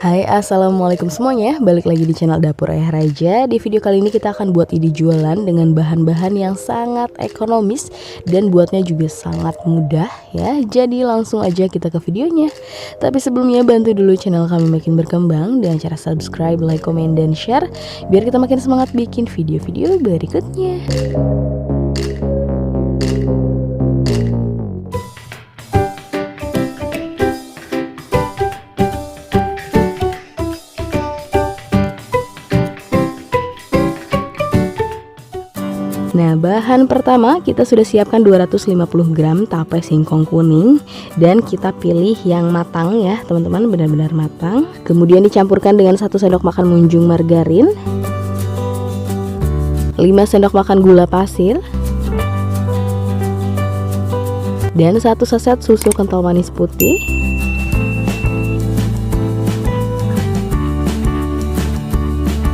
Hai, assalamualaikum semuanya. Balik lagi di channel Dapur Ayah Raja. Di video kali ini kita akan buat ide jualan dengan bahan-bahan yang sangat ekonomis dan buatnya juga sangat mudah ya. Jadi langsung aja kita ke videonya. Tapi sebelumnya bantu dulu channel kami makin berkembang dengan cara subscribe, like, komen, dan share biar kita makin semangat bikin video-video berikutnya. Nah, bahan pertama kita sudah siapkan 250 gram tape singkong kuning dan kita pilih yang matang ya teman-teman, benar-benar matang. Kemudian dicampurkan dengan 1 sendok makan munjung margarin, 5 sendok makan gula pasir, dan 1 saset susu kental manis putih.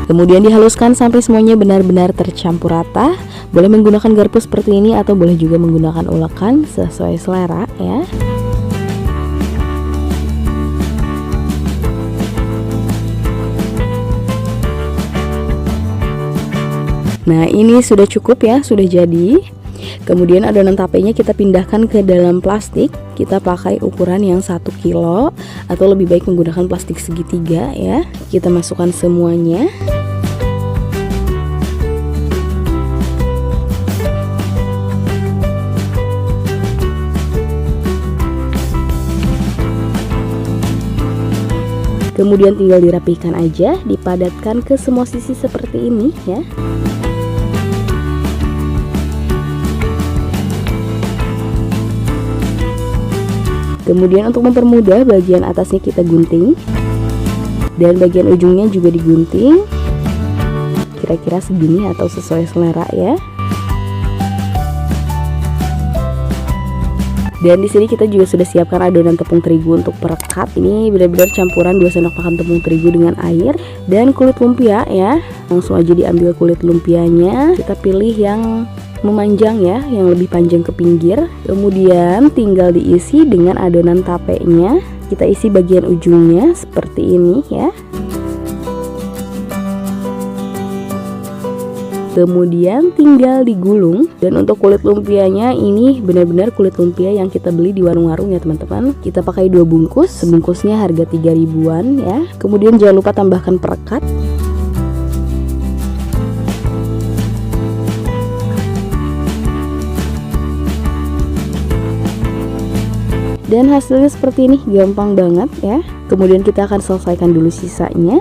Kemudian dihaluskan sampai semuanya benar-benar tercampur rata. Boleh menggunakan garpu seperti ini atau boleh juga menggunakan ulekan sesuai selera ya. Nah, ini sudah cukup ya, sudah jadi. Kemudian adonan tapenya kita pindahkan ke dalam plastik. Kita pakai ukuran yang 1 kilo atau lebih baik menggunakan plastik segitiga ya. Kita masukkan semuanya. Kemudian tinggal dirapikan aja, dipadatkan ke semua sisi seperti ini ya. Kemudian untuk mempermudah, bagian atasnya kita gunting dan bagian ujungnya juga digunting kira-kira segini atau sesuai selera ya. Dan di sini kita juga sudah siapkan adonan tepung terigu untuk perekat. Ini benar-benar campuran 2 sendok makan tepung terigu dengan air dan kulit lumpia ya. Langsung aja diambil kulit lumpianya. Kita pilih yang memanjang ya, yang lebih panjang ke pinggir. Kemudian tinggal diisi dengan adonan tapenya. Kita isi bagian ujungnya seperti ini ya. Kemudian tinggal digulung. Dan untuk kulit lumpianya ini benar-benar kulit lumpia yang kita beli di warung-warung ya teman-teman. Kita pakai 2 bungkus, sebungkusnya harga 3 ribuan ya. Kemudian jangan lupa tambahkan perekat. Dan hasilnya seperti ini, gampang banget ya. Kemudian kita akan selesaikan dulu sisanya.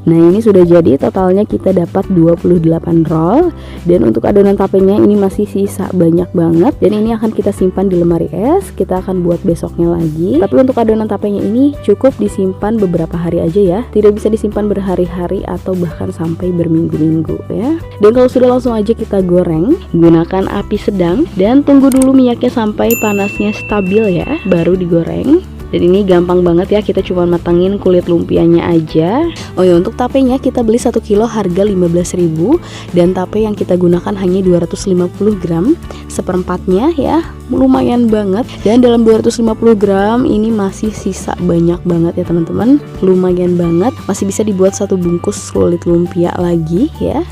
Nah, ini sudah jadi, totalnya kita dapat 28 roll. Dan untuk adonan tapenya ini masih sisa banyak banget. Dan ini akan kita simpan di lemari es. Kita akan buat besoknya lagi. Tapi untuk adonan tapenya ini cukup disimpan beberapa hari aja ya. Tidak bisa disimpan berhari-hari atau bahkan sampai berminggu-minggu ya. Dan kalau sudah, langsung aja kita goreng. Gunakan api sedang dan tunggu dulu minyaknya sampai panasnya stabil ya, baru digoreng. Dan ini gampang banget ya, kita cuma matangin kulit lumpianya aja. Oh ya, untuk tapenya kita beli 1 kilo harga 15.000 dan tape yang kita gunakan hanya 250 gram, seperempatnya ya, lumayan banget. Dan dalam 250 gram ini masih sisa banyak banget ya teman-teman, lumayan banget, masih bisa dibuat 1 bungkus kulit lumpia lagi ya.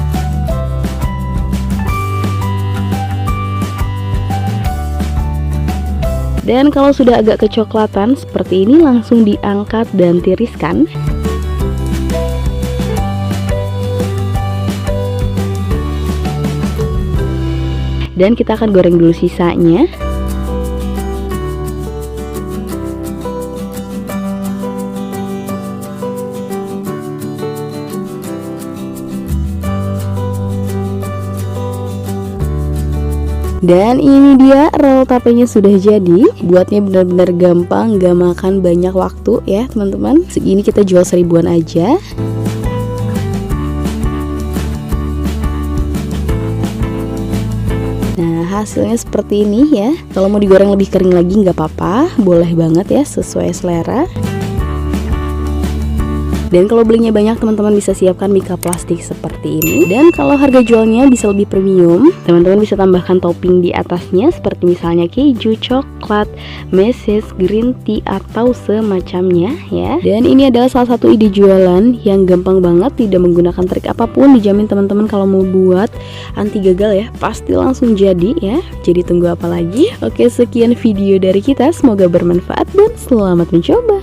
Dan kalau sudah agak kecoklatan seperti ini, langsung diangkat dan tiriskan. Dan kita akan goreng dulu sisanya. Dan ini dia, roll tapenya sudah jadi. Buatnya benar-benar gampang, gak makan banyak waktu ya teman-teman. Segini kita jual 1000-an aja. Nah, hasilnya seperti ini ya. Kalau mau digoreng lebih kering lagi nggak apa-apa, boleh banget ya, sesuai selera. Dan kalau belinya banyak, teman-teman bisa siapkan mika plastik seperti ini. Dan kalau harga jualnya bisa lebih premium, teman-teman bisa tambahkan topping di atasnya seperti misalnya keju, coklat, meses, green tea atau semacamnya ya. Dan ini adalah salah satu ide jualan yang gampang banget, tidak menggunakan trik apapun. Dijamin teman-teman kalau mau buat anti gagal ya, pasti langsung jadi ya. Jadi tunggu apa lagi? Oke, sekian video dari kita, semoga bermanfaat dan selamat mencoba.